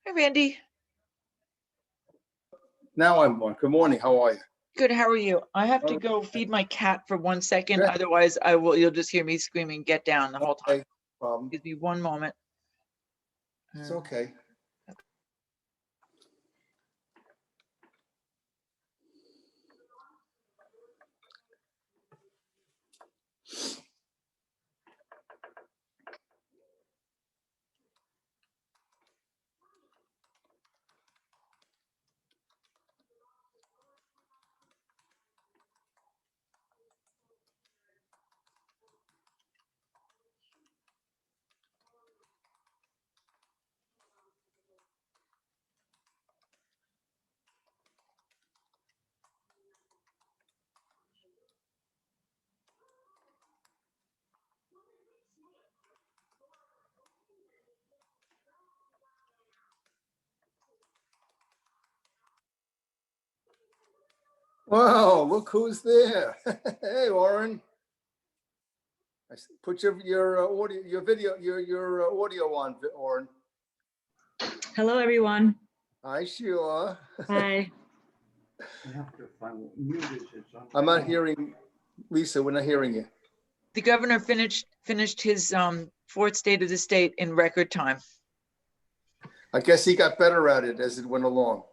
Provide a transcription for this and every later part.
Hi, Randy. Now I'm on. Good morning. How are you? Good. How are you? I have to Oh, go feed my cat for 1 second. Good. Otherwise, you'll just hear me screaming, "Get down" the whole time. Okay, problem. Give me 1 moment. It's okay. Wow, look who's there. Hey, Warren. Put your audio, your video, your audio on, Warren. Hello, everyone. Hi, Sheila. Hi. I'm not hearing Lisa. We're not hearing you. The governor finished his fourth state of the state in record time. I guess he got better at it as it went along.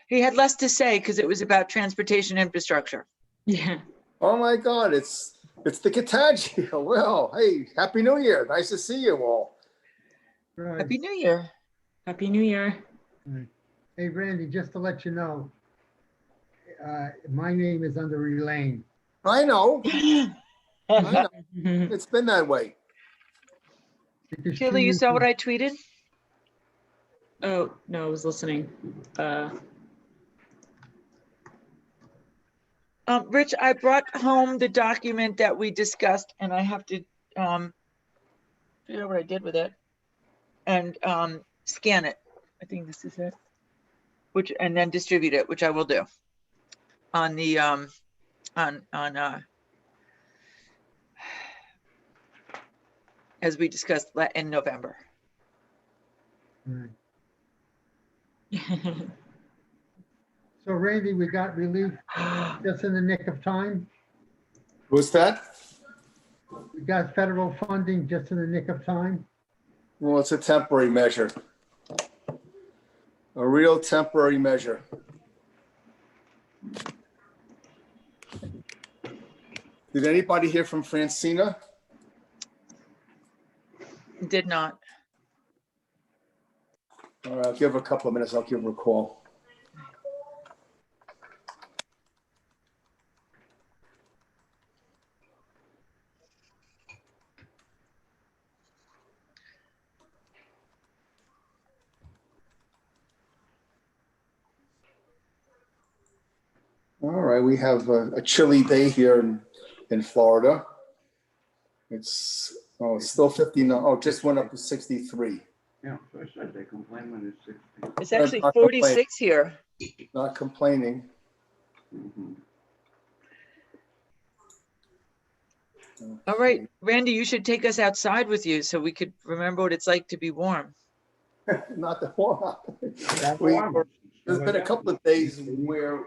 He had less to say because it was about transportation infrastructure. Yeah. Oh my God, it's the Catagio. Well, hey, Happy New Year. Nice to see you all. Right. Happy New Year. Happy New Year. Right. Hey, Randy, just to let you know, my name is under Elaine. I know. I know. Mhm. It's been that way. Because Sheila, she you saw used what to- I tweeted? Oh, no, I was listening. Rich, I brought home the document that we discussed, and I have to figure out what I did with it and scan it. I think this is it. And then distribute it, which I will do on the as we discussed in November. Right. So Randy, we got relief just in the nick of time. What's that? We got federal funding just in the nick of time. Well, it's a temporary measure. A real temporary measure. Did anybody hear from Francina? Did not. All right, I'll give her a couple of minutes. I'll give her a call. All right, we have a chilly day here in Florida. It's still 59. Oh, just went up to 63. Yeah, so I said they complain when it's 60. It's actually not 46 here. Not complaining. Mhm. All right, Randy, you should take us outside with you so we could remember what it's like to be warm. Not the warm. That's We warm. were- There's been a couple of days where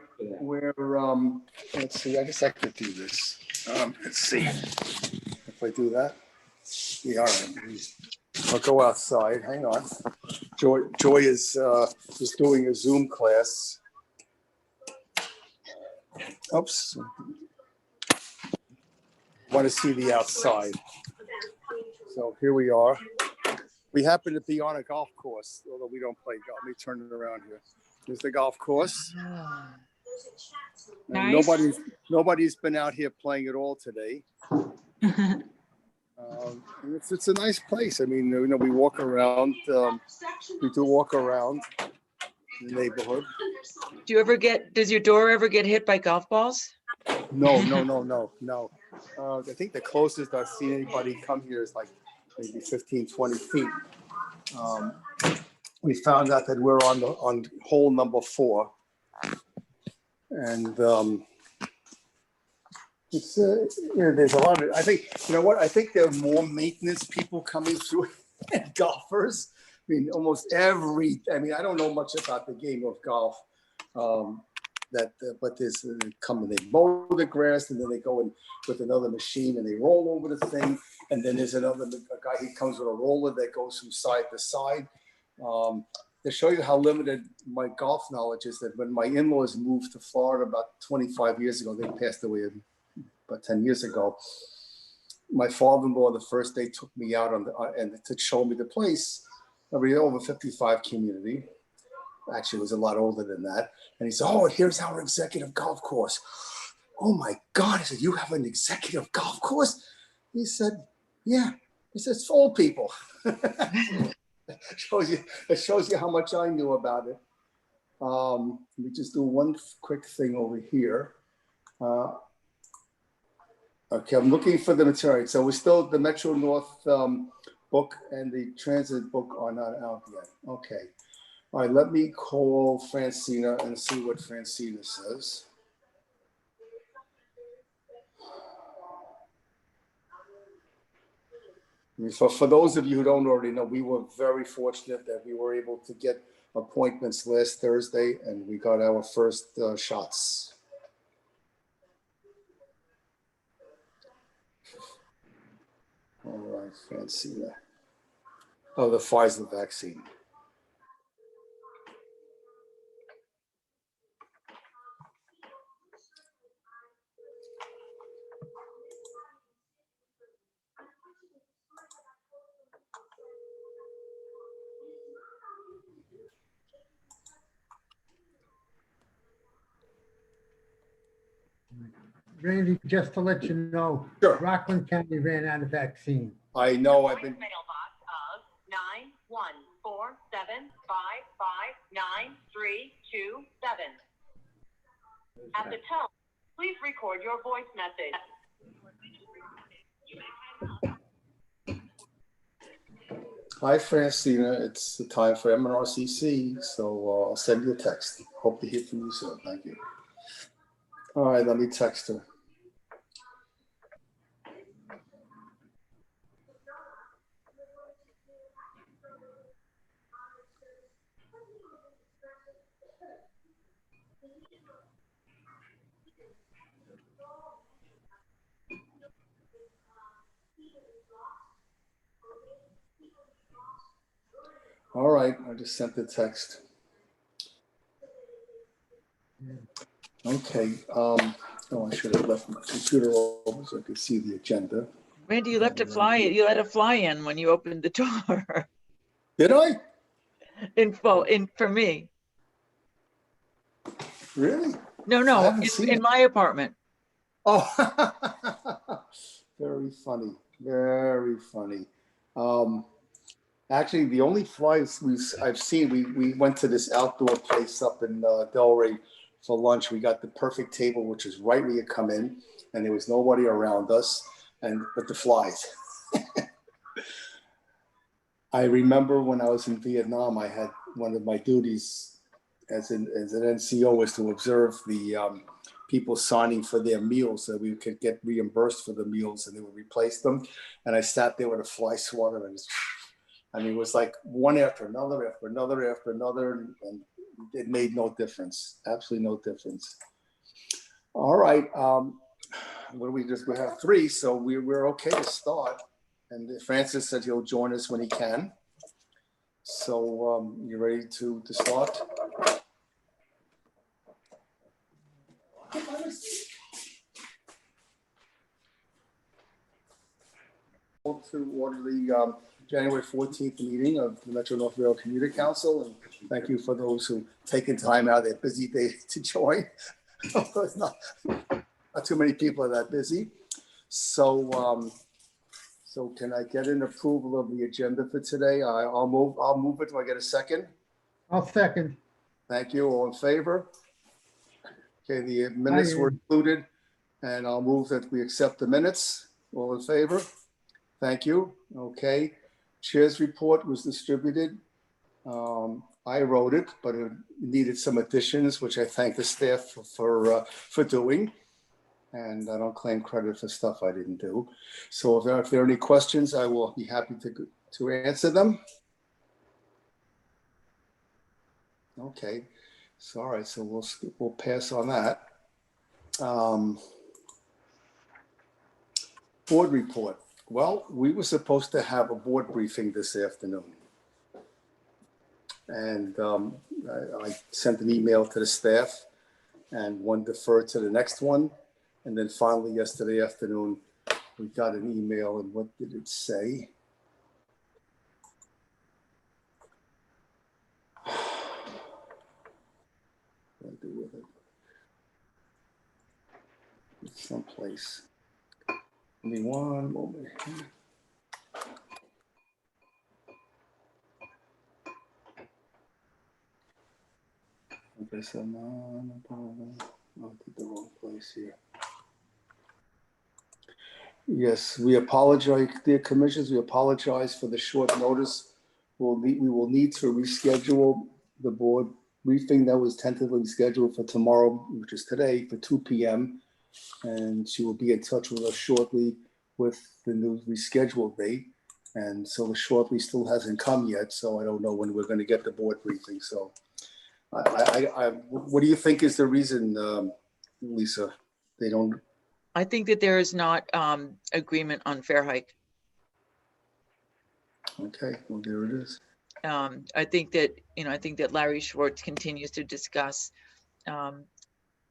let's see, I guess I could do this. Let's see if I do that. Yeah, all right. I'll go outside. Hang on. Joy is doing a Zoom class. Oops. Want to see the outside. So here we are. We happen to be on a golf course, although we don't play golf. Let me turn it around here. Here's the golf course. And Nice. nobody's been out here playing at all today. It's a nice place. I mean, we walk around. We do walk around the neighborhood. Does your door ever get hit by golf balls? No. I think the closest I've seen anybody come here is like maybe 15, 20 feet. We found out that we're on hole number 4. And it's there's a lot of, I think, I think there are more maintenance people coming through than golfers. mean, almost every, I mean, I don't know much about the game of golf. But there's come and they mow the grass, and then they go in with another machine and they roll over the thing. And then there's a guy, he comes with a roller that goes from side to side. To show you how limited my golf knowledge is, that when my in-laws moved to Florida about 25 years ago, they passed away about 10 years ago. My father-in-law, the first day, took me out and to show me the place. Every over 55 community. Actually, it was a lot older than that. And he said, "Oh, here's our executive golf course." Oh my God! I said, "You have an executive golf course?" He said, "Yeah." He said, "It's for old people." It shows you how much I knew about it. Let me just do one quick thing over here. Okay, I'm looking for the material. So we're still, the Metro North book and the transit book are not out yet. Okay. All right, let me call Francina and see what Francina says. For those of you who don't already know, we were very fortunate that we were able to get appointments last Thursday, and we got our first shots. All right, Francina. Oh, the Pfizer vaccine. Randy, just to let you know, Sure. Rockland County ran out of vaccine. I know, I've been. Mailbox of 91475599327. At the tone, please record your voice message. Hi, Francina. It's the time for MNRCC, so I'll send you a text. Hope to hear from you soon. Thank you. All right, let me text her. All right, I just sent the text. Okay. Oh, I should have left my computer open so I could see the agenda. Randy, you left a fly. You let a fly in when you opened the door. Did I? For me. Really? No, I no, haven't seen in it. my apartment. Oh, very funny. Very funny. Actually, the only flies I've seen, we went to this outdoor place up in Delray for lunch. We got the perfect table, which is right where you come in, and there was nobody around us, but the flies. I remember when I was in Vietnam, I had one of my duties as an NCO was to observe the people signing for their meals so we could get reimbursed for the meals, and they would replace them. And I sat there with a fly swatter, and it was like one after another, after another, after another, and it made no difference. Absolutely no difference. All right. We have 3, so we're okay to start. And Francis said he'll join us when he can. So you ready to start? To order the January 14th meeting of the Metro North Rail Commuter Council, and thank you for those who taken time out of their busy day to join. Of course, not too many people are that busy. So can I get an approval of the agenda for today? I'll move it. Do I get a second? I'll second. Thank you. All in favor? Okay, the minutes were included, and I'll move that we accept the minutes. All in favor? Thank you. Okay. Chair's report was distributed. I wrote it, but it needed some additions, which I thank the staff for doing. And I don't claim credit for stuff I didn't do. So if there are any questions, I will be happy to answer them. Okay, so all right, so we'll pass on that. Board report. Well, we were supposed to have a board briefing this afternoon. And I sent an email to the staff and one deferred to the next one. And then finally yesterday afternoon, we got an email, and what did it say? What do I do with it? It's someplace. Give me one moment. Okay, so no, I did the wrong place here. Yes, we apologize, dear commissioners, we apologize for the short notice. We will need to reschedule the board briefing that was tentatively scheduled for tomorrow, which is today, for 2 p.m. And she will be in touch with us shortly with the new rescheduled date. And so the shortly still hasn't come yet, so I don't know when we're going to get the board briefing. So what do you think is the reason, Lisa? They don't. I think that there is not agreement on fair hike. Okay, well, there it is. I think that Larry Schwartz continues to discuss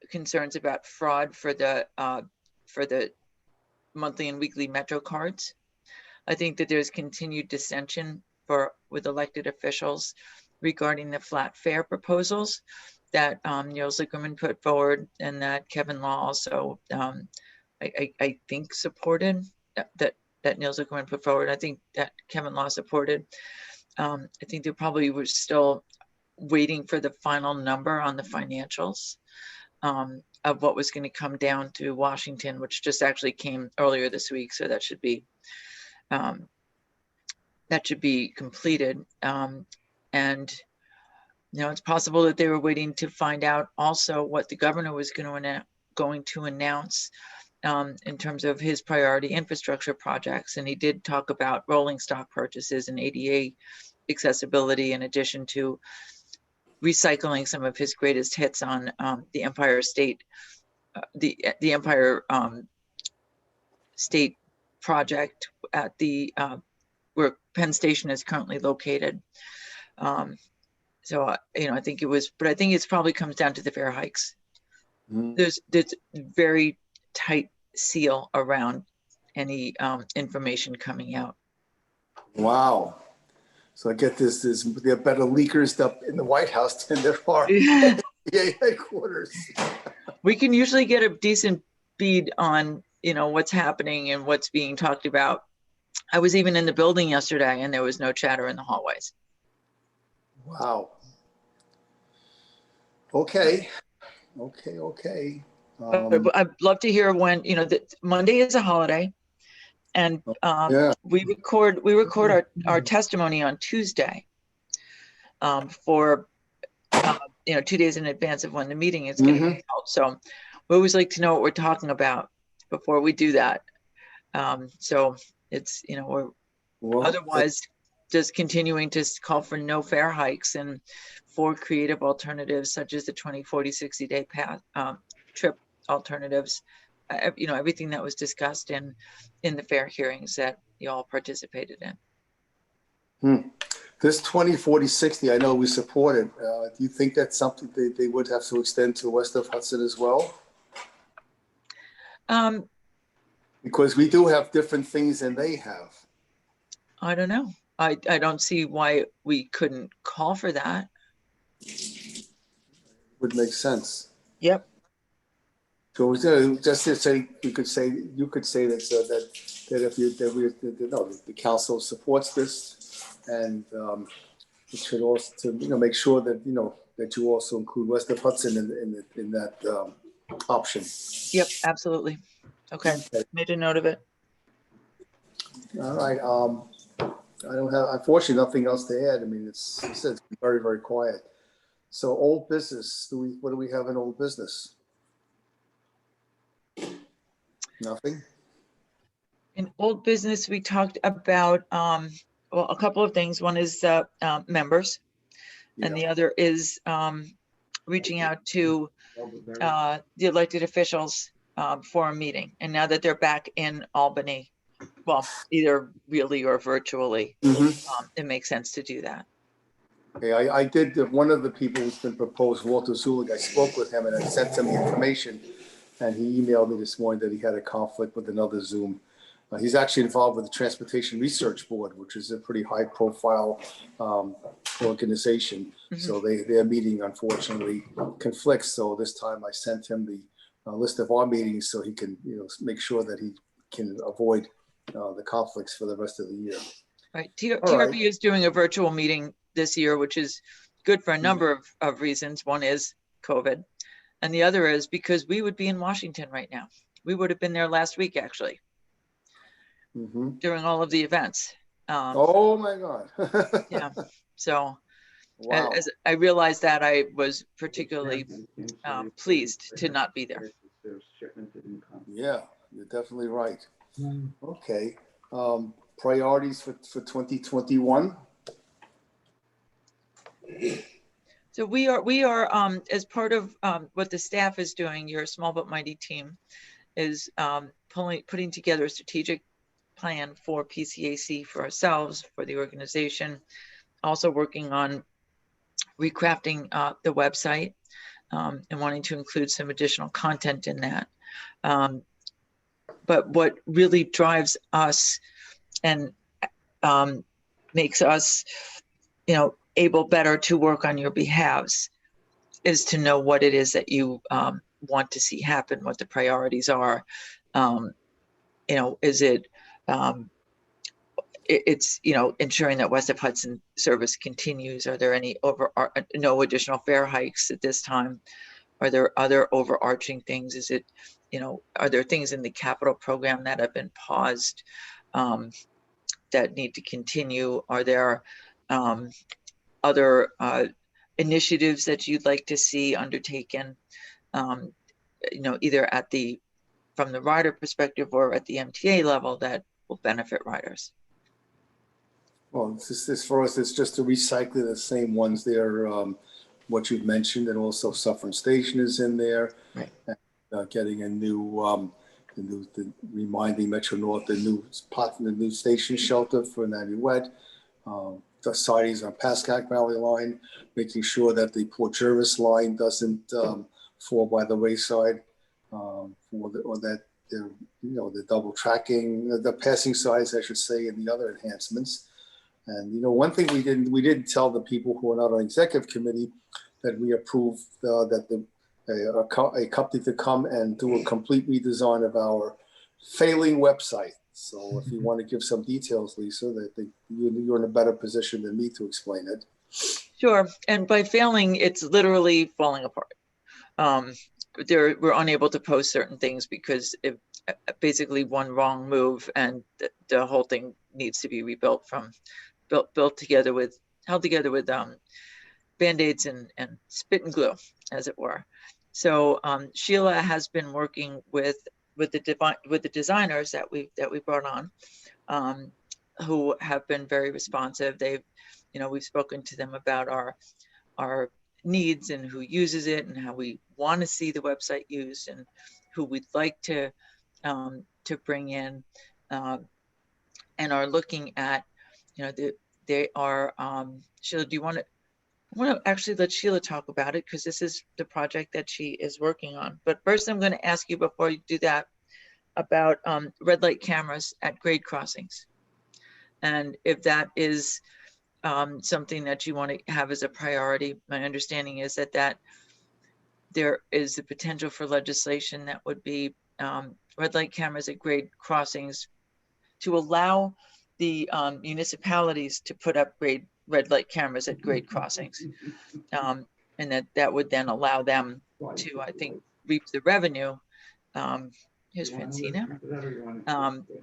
concerns about fraud for the monthly and weekly Metro cards. I think that there's continued dissension with elected officials regarding the flat fare proposals that Neil Zuckerman put forward, and that Kevin Law also I think supported, that Neil Zuckerman put forward. I think that Kevin Law supported. I think they probably were still waiting for the final number on the financials of what was going to come down to Washington, which just actually came earlier this week. So that should be completed. And it's possible that they were waiting to find out also what the governor was going to announce in terms of his priority infrastructure projects. And he did talk about rolling stock purchases and ADA accessibility, in addition to recycling some of his greatest hits on the Empire State, the Empire State project at the where Penn Station is currently located. So I think it's probably comes down to the fare hikes. Mm-hmm. There's very tight seal around any information coming out. Wow. So I get this, there are better leakers up in the White House than there are in the headquarters. We can usually get a decent bead on, what's happening and what's being talked about. I was even in the building yesterday and there was no chatter in the hallways. Wow. Okay. I'd love to hear when, Monday is a holiday. And we record our testimony on Tuesday for 2 days in advance of when the meeting is going to be held. So we always like to know what we're talking about before we do that. So it's otherwise just continuing to call for no fare hikes and for creative alternatives such as the 20, 40, 60-day path trip alternatives. Everything that was discussed in the fair hearings that you all participated in. This 20, 40, 60, I know we supported. Do you think that's something they would have to extend to west of Hudson as well? Because we do have different things than they have. I don't know. I don't see why we couldn't call for that. Would make sense. Yep. So just to say, you could say that if the council supports this, and it should also make sure that that you also include west of Hudson in that option. Yep, absolutely. Okay, made a note of it. All right. I don't have, unfortunately, nothing else to add. I mean, it's very, very quiet. So old business. What do we have in old business? Nothing. In old business, we talked about a couple of things. One is members. and Yeah. the other is reaching out to the elected officials for a meeting. And now that they're back in Albany, well, either really or virtually, it makes sense to do that. Okay, I did, one of the people who's been proposed, Walter Zulig, I spoke with him and I sent him the information. And he emailed me this morning that he had a conflict with another Zoom. He's actually involved with the Transportation Research Board, which is a pretty high profile organization. So their meeting unfortunately conflicts. So this time I sent him the list of our meetings so he can, make sure that he can avoid the conflicts for the rest of the year. Right. All right. TRB is doing a virtual meeting this year, which is good for a number of reasons. One is COVID, and the other is because we would be in Washington right now. We would have been there last week, actually, during all of the events. Oh my God. Yeah. So Wow. as I realized that, I was particularly pleased to not be there. Yeah, you're definitely right. Mm. Okay. Priorities for 2021. So we are as part of what the staff is doing, your small but mighty team is putting together a strategic plan for PCAC, for ourselves, for the organization, also working on recrafting the website and wanting to include some additional content in that. But what really drives us and makes us, able better to work on your behalves is to know what it is that you want to see happen, what the priorities are. Is it, it's ensuring that West of Hudson service continues. Are there any no additional fare hikes at this time? Are there other overarching things? Is it, are there things in the capital program that have been paused that need to continue? Are there other initiatives that you'd like to see undertaken, either from the rider perspective or at the MTA level that will benefit riders? Well, this for us, it's just to recycle the same ones there, what you've mentioned, and also Suffern Station is in there. Right. And, getting a new, reminding Metro North the new station shelter for Nanuet. The sidings on Pascack Valley line, making sure that the Port Jervis line doesn't fall by the wayside, the double tracking, the passing sides, I should say, and the other enhancements. And one thing we didn't tell the people who are not on executive committee that we approved that a company to come and do a complete redesign of our failing website. So if you want to give some details, Lisa, you're in a better position than me to explain it. Sure. And by failing, it's literally falling apart. We're unable to post certain things because basically one wrong move and the whole thing needs to be rebuilt held together with Band-Aids and spit and glue, as it were. So Sheila has been working with the designers that we brought on, who have been very responsive. We've spoken to them about our needs and who uses it and how we want to see the website used and who we'd like to bring in, and are looking at, they are, Sheila, do you want to, I want to actually let Sheila talk about it because this is the project that she is working on. But first I'm going to ask you, before you do that, about red light cameras at grade crossings. And if that is something that you want to have as a priority. My understanding is that there is the potential for legislation that would be red light cameras at grade crossings to allow the municipalities to put up red light cameras at grade crossings. And that would then allow them to, I think, reap the revenue. Here's Francina.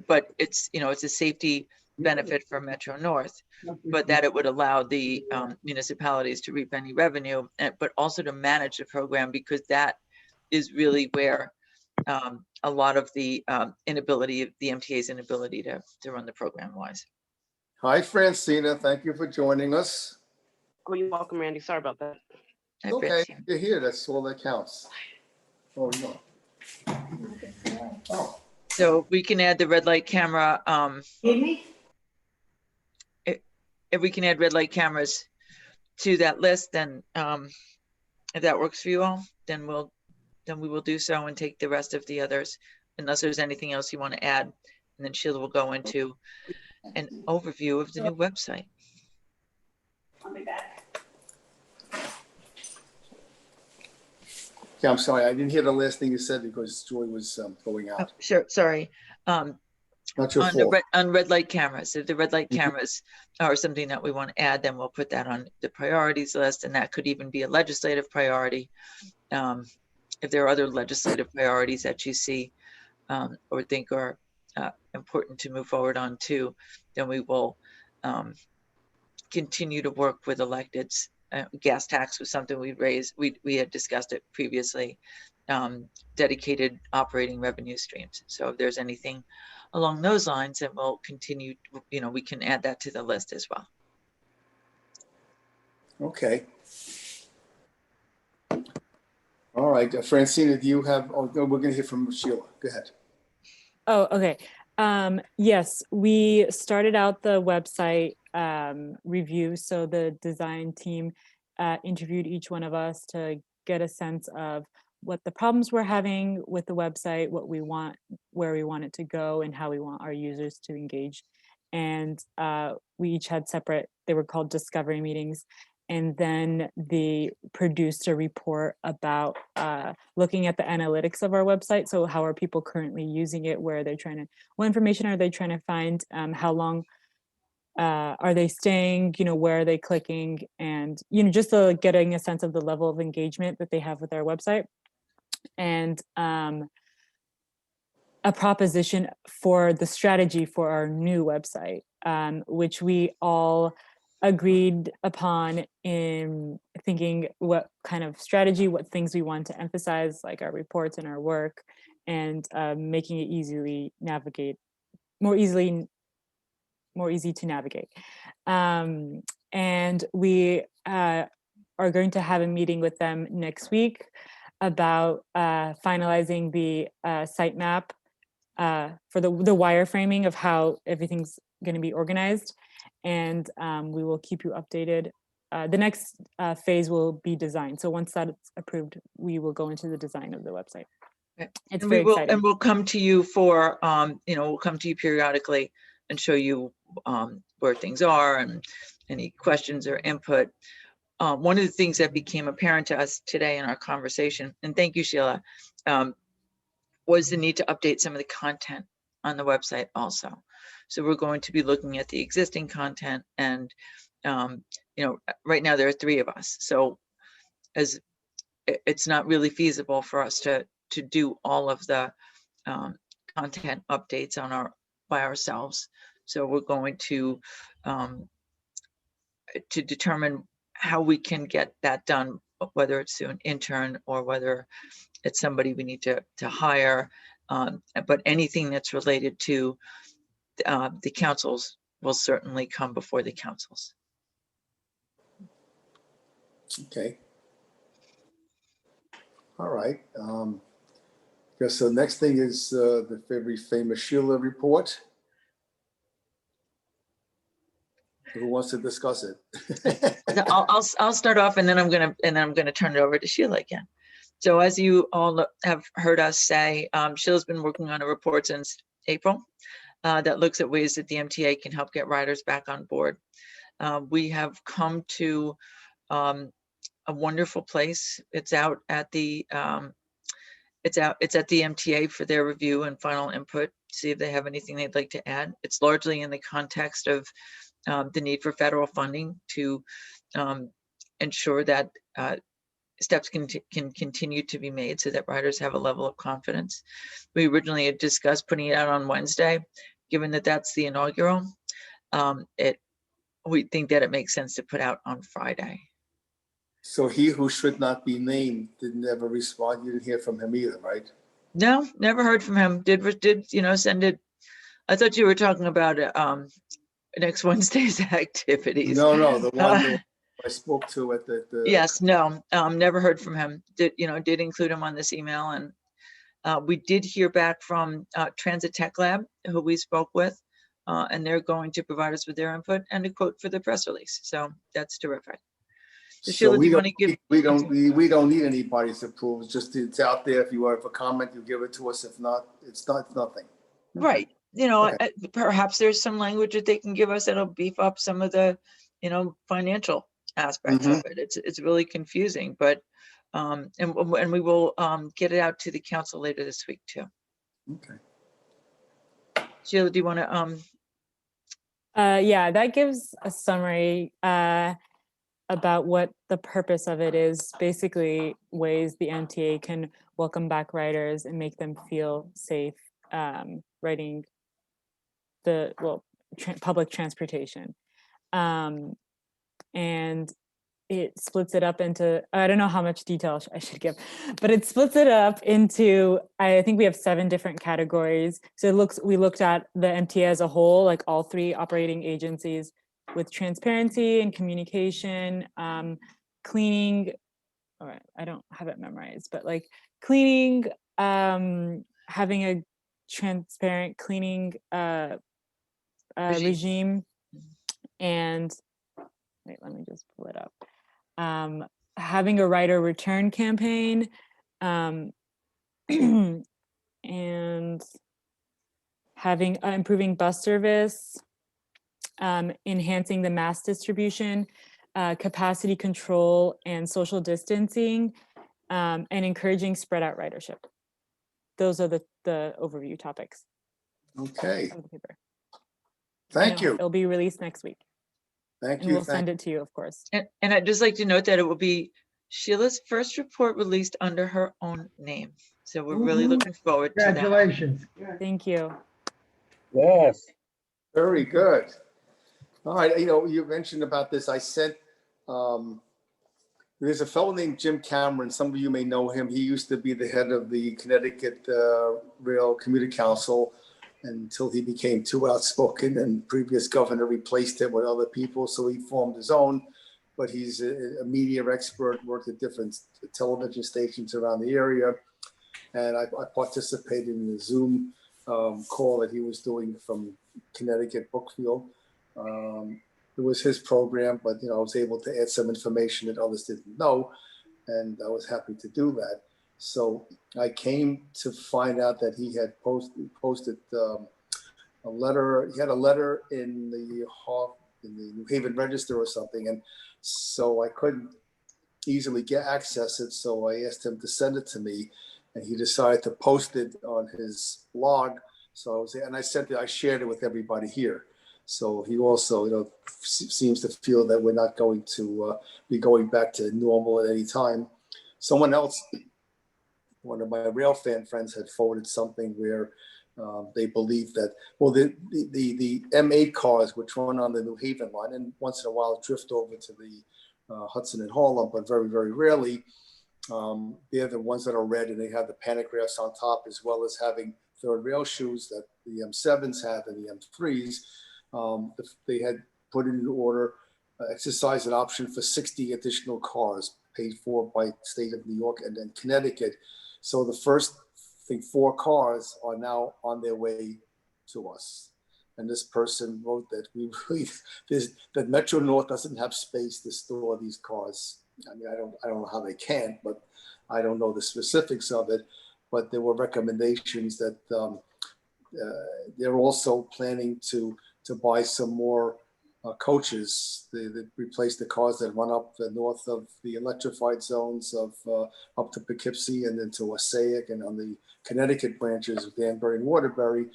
But it's a safety benefit for Metro North, but that it would allow the municipalities to reap any revenue, but also to manage the program, because that is really where a lot of the MTA's inability to run the program lies. Hi, Francina. Thank you for joining us. Oh, you're welcome, Randy. Sorry about that. Hi, Okay, Francine. you're here, that's all that counts. Oh, no. Oh, So we can add the red light camera, if we can add red light cameras to that list, then if that works for you all, then we will do so and take the rest of the others, unless there's anything else you want to add. And then Sheila will go into an overview of the new website. yeah, I'm sorry, I didn't hear the last thing you said because Joy was going Oh, out. sure, sorry. Not your On the fault. on red light cameras, if the red light Mhm. cameras are something that we want to add, then we'll put that on the priorities list, and that could even be a legislative priority. If there are other legislative priorities that you see or think are important to move forward on too, then we will continue to work with electeds. Gas tax was something we raised. We had discussed it previously. Dedicated operating revenue streams. So if there's anything along those lines, then we'll continue, we can add that to the list as well. Okay. All right, Francina, do you have, oh, no, we're gonna hear from Sheila. Go ahead. Oh, okay. Yes, we started out the website review. So the design team interviewed each one of us to get a sense of what the problems we're having with the website, what we want, where we want it to go, and how we want our users to engage. And we each had separate, they were called discovery meetings. And then they produced a report about looking at the analytics of our website. So how are people currently using it? Where are they trying to, what information are they trying to find? How long are they staying? Where are they clicking? And, just getting a sense of the level of engagement that they have with our website. And a proposition for the strategy for our new website, which we all agreed upon in thinking what kind of strategy, what things we want to emphasize, like our reports and our work, and making it more easy to navigate. And we are going to have a meeting with them next week about finalizing the sitemap for the wireframing of how everything's going to be organized. And we will keep you updated. The next phase will be design. So once that's approved, we will go into the design of the website. Okay. It's And very exciting. And we'll come to you for, we'll come to you periodically and show you where things are and any questions or input. One of the things that became apparent to us today in our conversation, and thank you, Sheila, was the need to update some of the content on the website also. So we're going to be looking at the existing content, and right now there are 3 of us. So as it's not really feasible for us to do all of the content updates by ourselves. So we're going to determine how we can get that done, whether it's through an intern or whether it's somebody we need to hire. But anything that's related to the councils will certainly come before the councils. Okay. All right. Guess the next thing is the very famous Sheila report. Who wants to discuss it? I'll start off, and then I'm gonna turn it over to Sheila again. So as you all have heard us say, Sheila's been working on a report since April that looks at ways that the MTA can help get riders back on board. We have come to a wonderful place. It's out at the it's at the MTA for their review and final input, see if they have anything they'd like to add. It's largely in the context of the need for federal funding to ensure that steps can continue to be made so that riders have a level of confidence. We originally had discussed putting it out on Wednesday, given that that's the inaugural. We think that it makes sense to put out on Friday. So he who should not be named didn't ever respond. You didn't hear from him either, right? No, never heard from him. Did send it? I thought you were talking about next Wednesday's activities. No, the one I spoke to at the. Yes, no, never heard from him. Did include him on this email, and we did hear back from Transit Tech Lab, who we spoke with, and they're going to provide us with their input and a quote for the press release. So that's terrific. So So Sheila, do we you want don't, to give? we don't need anybody's approval. It's just, it's out there. If you want to comment, you give it to us. If not, it's nothing. Right. Okay. Perhaps there's some language that they can give us that'll beef up some of the, financial aspects of it. It's really confusing, but, and we will get it out to the council later this week too. Okay. Sheila, do you want to, Yeah, that gives a summary about what the purpose of it is. Basically, ways the MTA can welcome back riders and make them feel safe riding public transportation. And it splits it up into, I don't know how much detail I should give, but it splits it up into, I think we have 7 different categories. So we looked at the MTA as a whole, like all 3 operating agencies, with transparency and communication, cleaning, all right, I don't have it memorized, but like cleaning, having a transparent cleaning regime, and wait, let me just pull it up. Having a rider return campaign, and having improving bus service, enhancing the mass distribution, capacity control and social distancing, and encouraging spread out ridership. Those are the overview topics. Okay. Of the paper. Thank you. It'll be released next week. Thank And you. we'll send it to you, of course. and I'd just like to note that it will be Sheila's first report released under her own name. So we're really looking forward to that. Congratulations. Thank you. Yes. Very good. All right, you mentioned about this. I sent, there's a fellow named Jim Cameron. Some of you may know him. He used to be the head of the Connecticut Rail Commuter Council until he became too outspoken, and previous governor replaced him with other people. So he formed his own, but he's a media expert, worked at different television stations around the area. And I participated in the Zoom call that he was doing from Connecticut, Brookfield. It was his program, but I was able to add some information that others didn't know, and I was happy to do that. So I came to find out that he had posted a letter. He had a letter in the New Haven Register or something, and so I couldn't easily access it. So I asked him to send it to me, and he decided to post it on his blog. So I shared it with everybody here. So he also, seems to feel that we're not going to be going back to normal at any time. Someone else, one of my rail fan friends, had forwarded something where they believe that, well, the M8 cars, which run on the New Haven line, and once in a while drift over to the Hudson and Harlem, but very, very rarely. They're the ones that are red, and they have the pantographs on top, as well as having third rail shoes that the M7s have and the M3s. They had put in order, exercise an option for 60 additional cars paid for by state of New York and then Connecticut. So the first, I think, 4 cars are now on their way to us. And this person wrote that that Metro North doesn't have space to store these cars. I mean, I don't know how they can, but I don't know the specifics of it. But there were recommendations that they're also planning to buy some more coaches. They replace the cars that run up the north of the electrified zones of up to Poughkeepsie and then to Wassaic, and on the Connecticut branches of Danbury and Waterbury,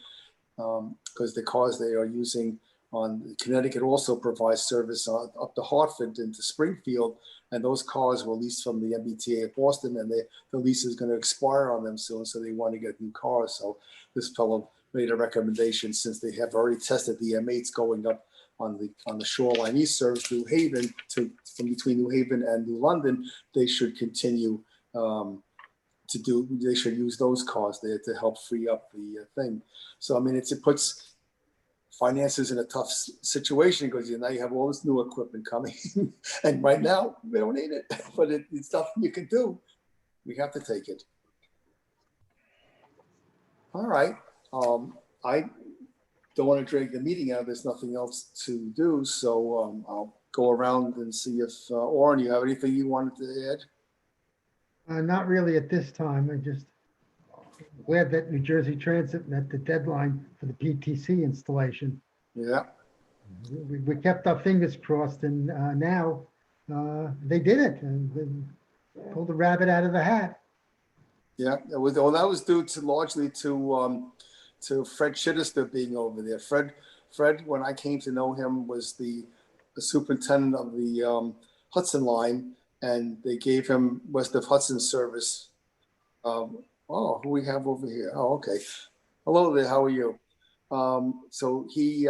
because the cars they are using on Connecticut also provides service up to Hartford into Springfield, and those cars were leased from the MBTA of Boston, and the lease is going to expire on them soon, so they want to get new cars. So this fellow made a recommendation, since they have already tested the M8s going up on the shoreline east service New Haven from between New Haven and New London, they should continue they should use those cars there to help free up the thing. So I mean, it puts finance is in a tough situation because now you have all this new equipment coming. And right now, we don't need it, but it's nothing you can do. We have to take it. All right. I don't want to drag the meeting out. There's nothing else to do. So I'll go around and see if, Oren, you have anything you wanted to add? Not really at this time. I just glad that New Jersey Transit met the deadline for the PTC installation. Yeah. We kept our fingers crossed, and now they did it, and they pulled the rabbit out of the hat. Yeah, that was due to largely to Fred Chittister being over there. Fred, when I came to know him, was the superintendent of the Hudson line, and they gave him West of Hudson service. Who we have over here? Oh, okay. Hello there. How are you? So he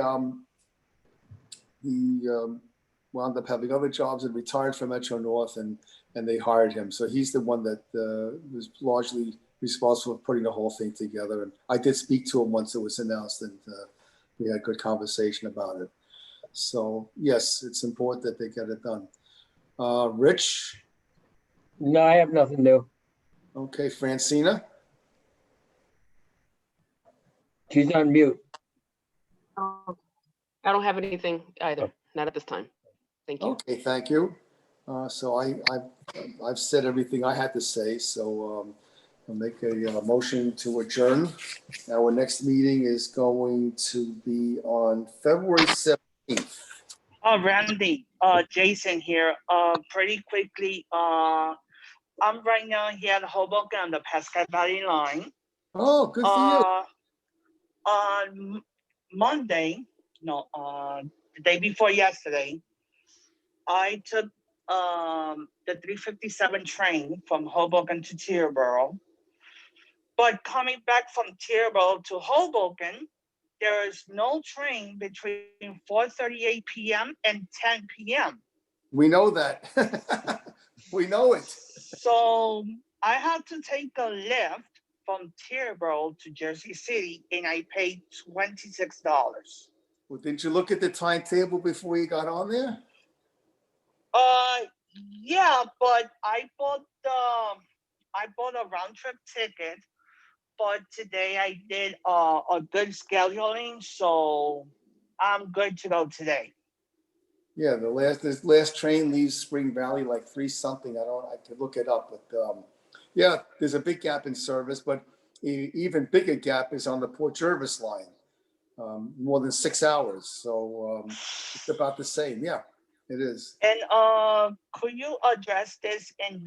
wound up having other jobs and retired from Metro North, and they hired him. So he's the one that was largely responsible for putting the whole thing together. And I did speak to him once it was announced, and we had a good conversation about it. So yes, it's important that they get it done. Rich? No, I have nothing new. Okay, Francina? She's on mute. I don't have anything either, not at this time. Thank you. Okay, thank you. So I've said everything I had to say, so I'll make a motion to adjourn. Our next meeting is going to be on February 17th. Randy, Jason here. Pretty quickly, I'm right now here at Hoboken on the Pascagoula Valley line. Oh, good for you. On Monday, the day before yesterday, I took the 357 train from Hoboken to Teterboro. But coming back from Teterboro to Hoboken, there is no train between 4:38 p.m. and 10 p.m. We know that. We know it. So I had to take a lift from Teterboro to Jersey City, and I paid $26. Well, didn't you look at the timetable before you got on there? Yeah, but I bought a round trip ticket, but today I did a good scheduling, so I'm good to go today. Yeah, this last train leaves Spring Valley like 3 something. I could look it up, but yeah, there's a big gap in service, but even bigger gap is on the Port Jervis line, more than 6 hours. So it's about the same. Yeah, it is. And could you address this in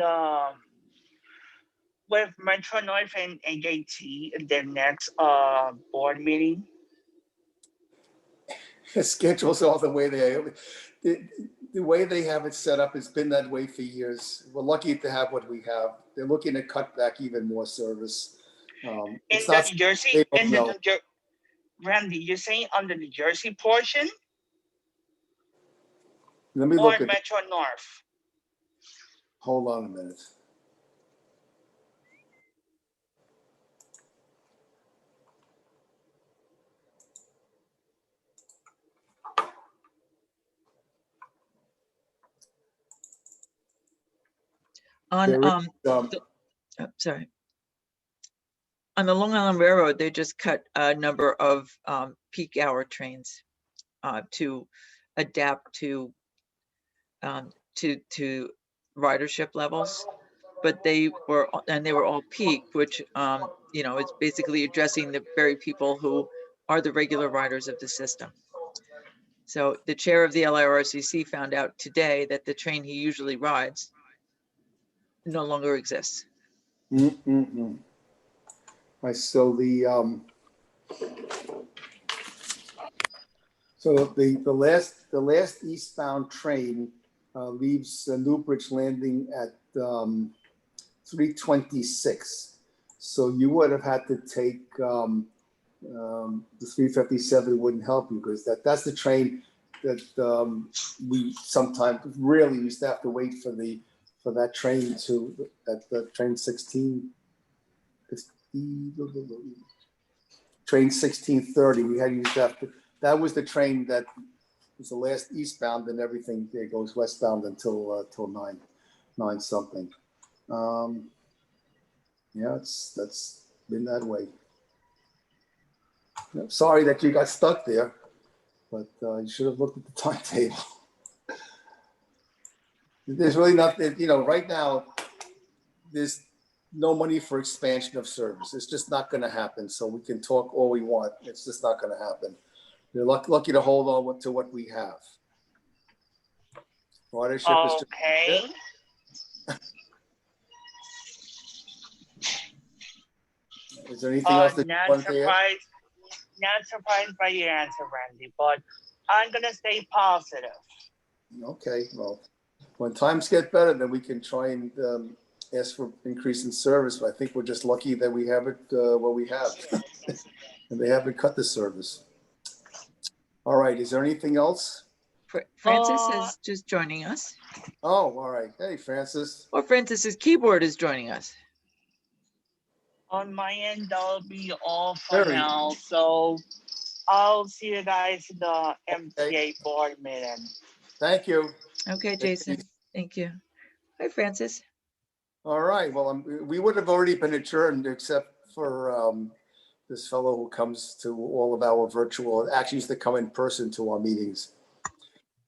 with Metro North and AJT in their next board meeting? Schedules all the way the way they have it set up has been that way for years. We're lucky to have what we have. They're looking to cut back even more service. It's in not the New Jersey, no. Randy, you're saying on the New Jersey portion Let me or look at Metro North? Hold on a minute. On, sorry. On the Long Island Railroad, they just cut a number of peak hour trains to adapt to ridership levels, but they were all peak, which it's basically addressing the very people who are the regular riders of the system. So the chair of the LIRCC found out today that the train he usually rides no longer exists. Right, so the last eastbound train leaves Newbridge Landing at 3:26. So you would have had to take the 357 wouldn't help you because that's the train that we sometimes really used to have to wait for that train at the train 16. Train 1630. We had used to have to that was the train that was the last eastbound, and everything there goes westbound until till 9 something. Yeah, that's been that way. Yeah, sorry that you got stuck there, but you should have looked at the timetable. There's really nothing, right now, there's no money for expansion of service. It's just not going to happen. So we can talk all we want. It's just not going to happen. You're lucky to hold on to what we have. Ridership is Okay. Is there anything else that you Not wanted to add? surprised by your answer, Randy, but I'm gonna stay positive. Okay, well, when times get better, then we can try and ask for increase in service. But I think we're just lucky that we have it what we have, and they haven't cut the service. All right, is there anything else? Francis is just joining us. Oh, all right. Hey, Francis. Or Francis's keyboard is joining us. On my end, that'll be all for Very- now. So I'll see you guys in the MTA board meeting. Thank you. Okay, Jason, thank you. Hi, Francis. All right, well, we would have already been adjourned except for this fellow who comes to all of our virtual, actually used to come in person to our meetings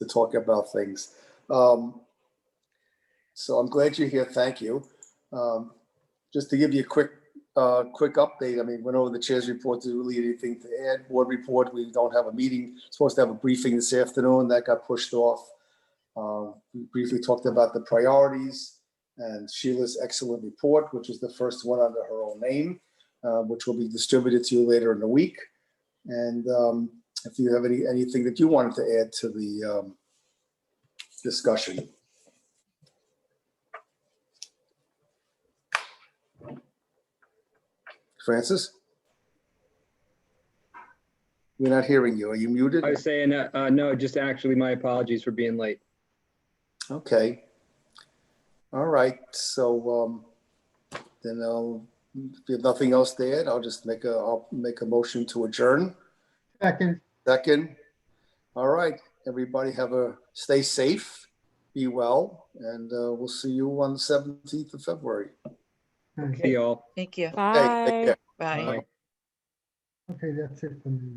to talk about things. So I'm glad you're here. Thank you. Just to give you a quick update, I mean, went over the chair's report. There's really anything to add. Board report, we don't have a meeting. Supposed to have a briefing this afternoon. That got pushed off. We briefly talked about the priorities and Sheila's excellent report, which is the first one under her own name, which will be distributed to you later in the week. And if you have anything that you wanted to add to the discussion. Francis? We're not hearing you. Are you muted? I was saying, no, just actually my apologies for being late. Okay. All right. So then if you have nothing else to add, I'll make a motion to adjourn. Second. Second. All right. Everybody stay safe, be well, and we'll see you on the 17th of February. See y'all. Thank you. Okay, take Bye. care. Bye. Bye. Okay, that's it from me.